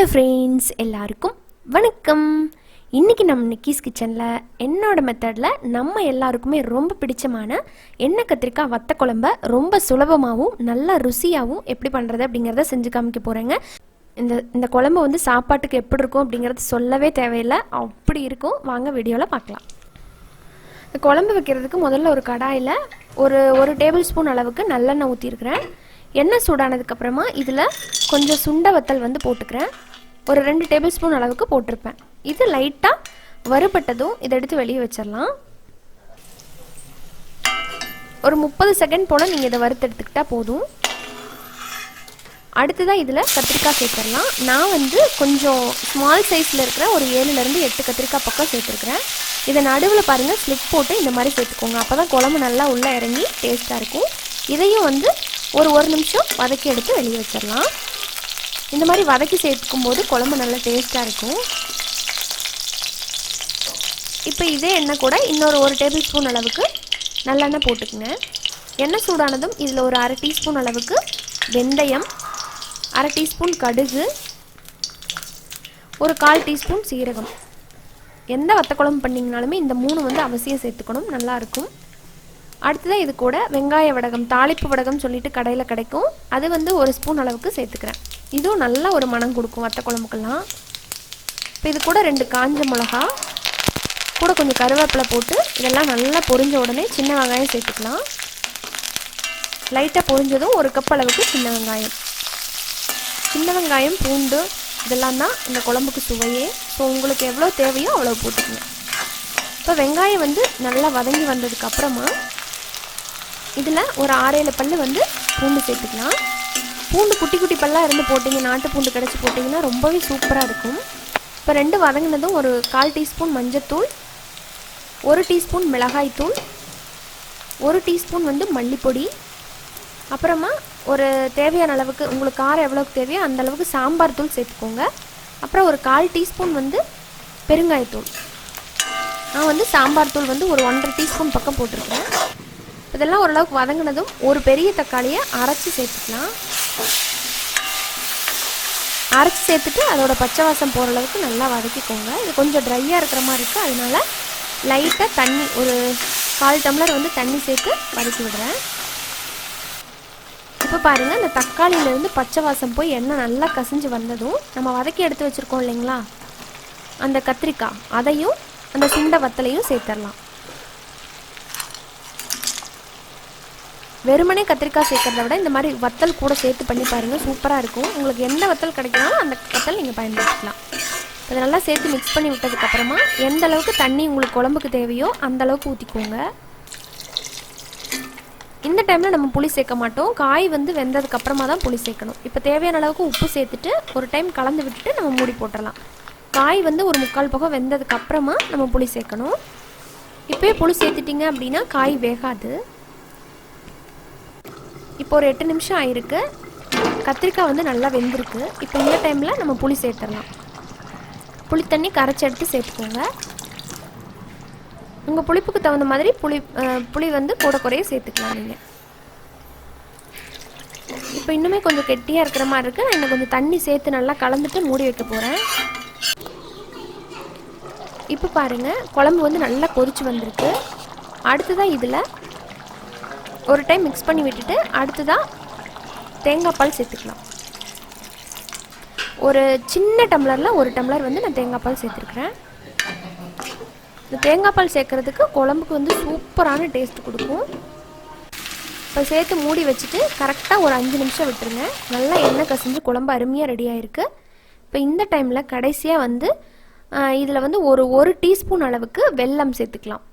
Hello friends, எல்லாருக்கும் வணக்கம். இன்றைக்கி நம்ம நிக்கிஸ் கிச்சனில் என்னோட மெத்தடில் நம்ம எல்லாருக்குமே ரொம்ப பிடிச்சமான எண்ணெய் கத்திரிக்காய் வத்த குழம்ப ரொம்ப சுலபமாகவும் நல்ல ருசியாகவும் எப்படி பண்ணுறது அப்படிங்கிறத செஞ்சு காமிக்க போகிறேங்க. இந்த குழம்பு வந்து சாப்பாட்டுக்கு எப்படி இருக்கும் அப்படிங்கிறது சொல்லவே தேவையில்லை, அப்படி இருக்கும். வாங்க வீடியோவில் பார்க்கலாம். இந்த குழம்பு வைக்கிறதுக்கு முதல்ல ஒரு கடாயில் ஒரு டேபிள் ஸ்பூன் அளவுக்கு நல்லெண்ணெய் ஊற்றிருக்கிறேன். எண்ணெய் சூடானதுக்கப்புறமா இதில் கொஞ்சம் சுண்ட வத்தல் வந்து போட்டுக்கிறேன். ஒரு 2 டேபிள் ஸ்பூன் அளவுக்கு போட்டிருப்பேன். இது லைட்டாக வறுபட்டதும் இதை எடுத்து வெளியே வச்சிடலாம். ஒரு 30 செகண்ட் போல் நீங்கள் இதை வறுத்து எடுத்துக்கிட்டால் போதும். அடுத்ததாக இதில் கத்திரிக்காய் சேர்த்துடலாம். நான் வந்து கொஞ்சம் ஸ்மால் சைஸில் இருக்கிற ஒரு 7லேருந்து 8 கத்திரிக்காய் பக்கம் சேர்த்துருக்குறேன். இதை நடுவில் பாருங்கள் ஸ்லிப் போட்டு இந்த மாதிரி சேர்த்துக்கோங்க. அப்போ தான் குழம்பு நல்லா உள்ளே இறங்கி டேஸ்ட்டாக இருக்கும். இதையும் வந்து ஒரு நிமிஷம் வதக்கி எடுத்து வெளியே வச்சிடலாம். இந்த மாதிரி வதக்கி சேர்த்துக்கும் போது குழம்பு நல்லா டேஸ்ட்டாக இருக்கும். இப்போ இதே எண்ணெய் கூட இன்னொரு 1 டேபிள் ஸ்பூன் அளவுக்கு நல்லெண்ணெய் போட்டுக்குங்க. எண்ணெய் சூடானதும் இதில் ஒரு 1/2 டீஸ்பூன் அளவுக்கு வெந்தயம், 1/2 டீஸ்பூன் கடுகு, ஒரு 1/4 டீஸ்பூன் சீரகம். எந்த வத்த குழம்பு பண்ணிங்கனாலுமே இந்த 3 வந்து அவசியம் சேர்த்துக்கணும், நல்லாயிருக்கும். அடுத்ததாக இது கூட வெங்காய வடகம், தாளிப்பு வடகம் சொல்லிட்டு கடையில் கிடைக்கும், அது வந்து 1 ஸ்பூன் அளவுக்கு சேர்த்துக்கிறேன். இதுவும் நல்ல ஒரு மனம் கொடுக்கும் வத்த குழம்புக்கெல்லாம். இப்போ இது கூட 2 காஞ்ச மிளகா, கூட கொஞ்சம் கருவேப்பிலை போட்டு இதெல்லாம் நல்லா பொரிஞ்ச உடனே சின்ன வெங்காயம் சேர்த்துக்கலாம். லைட்டாக பொரிஞ்சதும் 1 கப் அளவுக்கு சின்ன வெங்காயம், பூண்டு இதெல்லாம் தான் இந்த குழம்புக்கு சுவையே. ஸோ உங்களுக்கு எவ்வளோ தேவையோ அவ்வளோ போட்டுக்கணும். இப்போ வெங்காயம் வந்து நல்லா வதங்கி வந்ததுக்கப்புறமா இதில் ஒரு 6-7 பல் வந்து பூண்டு சேர்த்துக்கலாம். பூண்டு குட்டி குட்டி பல்லாக இருந்து போட்டிங்க, நாட்டு பூண்டு கிடச்சி போட்டிங்கன்னா ரொம்பவே சூப்பராக இருக்கும். இப்போ 2 வதங்கினதும் ஒரு 1/4 டீஸ்பூன் மஞ்சத்தூள், 1 டீஸ்பூன் மிளகாய்த்தூள், 1 டீஸ்பூன் வந்து மல்லிப்பொடி, அப்புறமா ஒரு தேவையான அளவுக்கு உங்களுக்கு காரம் எவ்வளோக்கு தேவையோ அந்த அளவுக்கு சாம்பார் தூள் சேர்த்துக்கோங்க. அப்புறம் ஒரு 1/4 டீஸ்பூன் வந்து பெருங்காயத்தூள். நான் வந்து சாம்பார் தூள் வந்து ஒரு 1.5 டீஸ்பூன் பக்கம் போட்டிருக்கேன். இதெல்லாம் ஓரளவுக்கு வதங்கினதும் ஒரு பெரிய தக்காளியை அரைச்சி சேர்த்துக்கலாம். அரைச்சி சேர்த்துட்டு அதோட பச்சை வாசம் போகிற அளவுக்கு நல்லா வதக்கிக்கோங்க. இது கொஞ்சம் ட்ரையாக இருக்கிற மாதிரி இருக்குது, அதனால லைட்டாக தண்ணி ஒரு 1/4 டம்ளர் வந்து தண்ணி சேர்த்து வதக்கி விடுறேன். இப்போ பாருங்கள், இந்த தக்காளியிலேருந்து பச்சை வாசம் போய் எண்ணெய் நல்லா கசிஞ்சு வந்ததும் நம்ம வதக்கி எடுத்து வச்சுருக்கோம் இல்லைங்களா, அந்த கத்திரிக்காய், அதையும் அந்த சுண்ட வத்தலையும் சேர்த்துடலாம். வெறுமனே கத்திரிக்காய் சேர்க்கறத விட இந்த மாதிரி வத்தல் கூட சேர்த்து பண்ணி பாருங்கள், சூப்பராக இருக்கும். உங்களுக்கு எந்த வத்தல் கிடைக்கணும் அந்த வத்தல் நீங்கள் பயன்படுத்திக்கலாம். இதை நல்லா சேர்த்து மிக்ஸ் பண்ணி விட்டதுக்கப்புறமா எந்த அளவுக்கு தண்ணி உங்களுக்கு குழம்புக்கு தேவையோ அந்த அளவுக்கு ஊற்றிக்கோங்க. இந்த டைமில் நம்ம புளி சேர்க்க மாட்டோம், காய் வந்து வெந்ததுக்கப்புறமா தான் புளி சேர்க்கணும். இப்போ தேவையான அளவுக்கு உப்பு சேர்த்துட்டு ஒரு டைம் கலந்து விட்டுட்டு நம்ம மூடி போட்டுடலாம். காய் வந்து ஒரு 3/4 பக்கம் வெந்ததுக்கப்புறமா நம்ம புளி சேர்க்கணும். இப்போயே புளி சேர்த்துட்டிங்க அப்படின்னா காய் வேகாது. இப்போ ஒரு 8 நிமிஷம் ஆயிருக்கு, கத்திரிக்காய் வந்து நல்லா வெந்திருக்கு. இப்போ இந்த டைமில் நம்ம புளி சேர்த்துடலாம். புளி தண்ணி கரைச்சி எடுத்து சேர்த்துக்கோங்க. உங்கள் புளிப்புக்கு தகுந்த மாதிரி புளி வந்து கூட குறைய சேர்த்துக்கலாம் நீங்கள். இப்போ இன்னுமே கொஞ்சம் கெட்டியாக இருக்கிற மாதிரி இருக்குது, நான் இன்னும் கொஞ்சம் தண்ணி சேர்த்து நல்லா கலந்துட்டு மூடி வைக்க போகிறேன். இப்போ பாருங்கள், குழம்பு வந்து நல்லா கொதிச்சு வந்திருக்கு. அடுத்ததாக இதில் ஒரு டைம் மிக்ஸ் பண்ணி விட்டுட்டு அடுத்ததாக தேங்காய் பால் சேர்த்துக்கலாம். ஒரு சின்ன டம்ளரில் 1 டம்ளர் வந்து நான் தேங்காய் பால் சேர்த்துருக்குறேன். இந்த தேங்காய் பால் சேர்க்குறதுக்கு குழம்புக்கு வந்து சூப்பரான டேஸ்ட் கொடுக்கும். இப்போ சேர்த்து மூடி வச்சுட்டு கரெக்டாக ஒரு 5 நிமிஷம் விட்டுருங்க. நல்லா எண்ணெய் கசிஞ்சு குழம்பு அருமையாக ரெடி ஆகிருக்கு. இப்போ இந்த டைமில் கடைசியாக வந்து இதில் வந்து ஒரு டீஸ்பூன் அளவுக்கு வெல்லம் சேர்த்துக்கலாம்.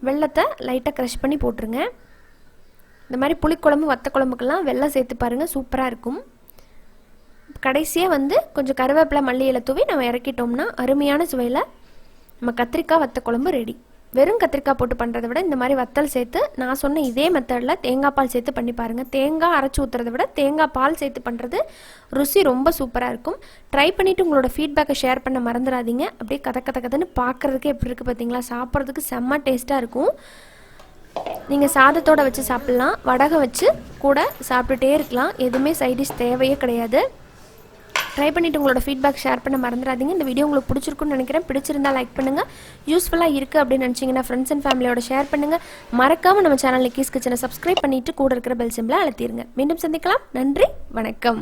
வெல்லத்தை லைட்டாக க்ரஷ் பண்ணி போட்டுருங்க. இந்த மாதிரி புளிக்குழம்பு வத்த குழம்புக்கெல்லாம் வெல்லம் சேர்த்து பாருங்கள், சூப்பராக இருக்கும். கடைசியாக வந்து கொஞ்சம் கருவேப்பிலை மல்லி இலை தூவி நம்ம இறக்கிட்டோம்னா அருமையான சுவையில் நம்ம கத்திரிக்காய் வத்த குழம்பு ரெடி. வெறும் கத்திரிக்காய் போட்டு பண்ணுறதை விட இந்த மாதிரி வத்தல் சேர்த்து நான் சொன்ன இதே மெத்தடில் தேங்காய் பால் சேர்த்து பண்ணி பாருங்கள். தேங்காய் அரைச்சி ஊற்றுறதை விட தேங்காய் பால் சேர்த்து பண்ணுறது ருசி ரொம்ப சூப்பராக இருக்கும். ட்ரை பண்ணிவிட்டு உங்களோட ஃபீட்பேக்கை ஷேர் பண்ண மறந்துடாதீங்க. அப்படியே கதன்னு பார்க்குறதுக்கே எப்படி இருக்குது பார்த்தீங்களா, சாப்பிட்றதுக்கு செம்ம டேஸ்ட்டாக இருக்கும். நீங்கள் சாதத்தோடு வச்சு சாப்பிட்லாம், வடகம் வச்சு கூட சாப்பிட்டுட்டே இருக்கலாம். எதுவுமே சைடிஷ் தேவையே கிடையாது. ட்ரை பண்ணிவிட்டு உங்களோட ஃபீட்பேக் ஷேர் பண்ண மறந்துடாதீங்க. இந்த வீடியோ உங்களுக்கு பிடிச்சிருக்குன்னு நினைக்கிறேன். பிடிச்சிருந்தா லைக் பண்ணுங்கள். யூஸ்ஃபுல்லாக இருக்குது அப்படின்னு நினச்சிங்கன்னா ஃப்ரெண்ட்ஸ் அண்ட் ஃபேமிலியோட ஷேர் பண்ணுங்கள். மறக்காமல் நம்ம சேனல் நிக்கிஸ் கிச்சனை சப்ஸ்கிரைப் பண்ணிவிட்டு கூட இருக்கிற பெல் சிம்பிளை அழுத்திடுங்க. மீண்டும் சந்திக்கலாம். நன்றி, வணக்கம்.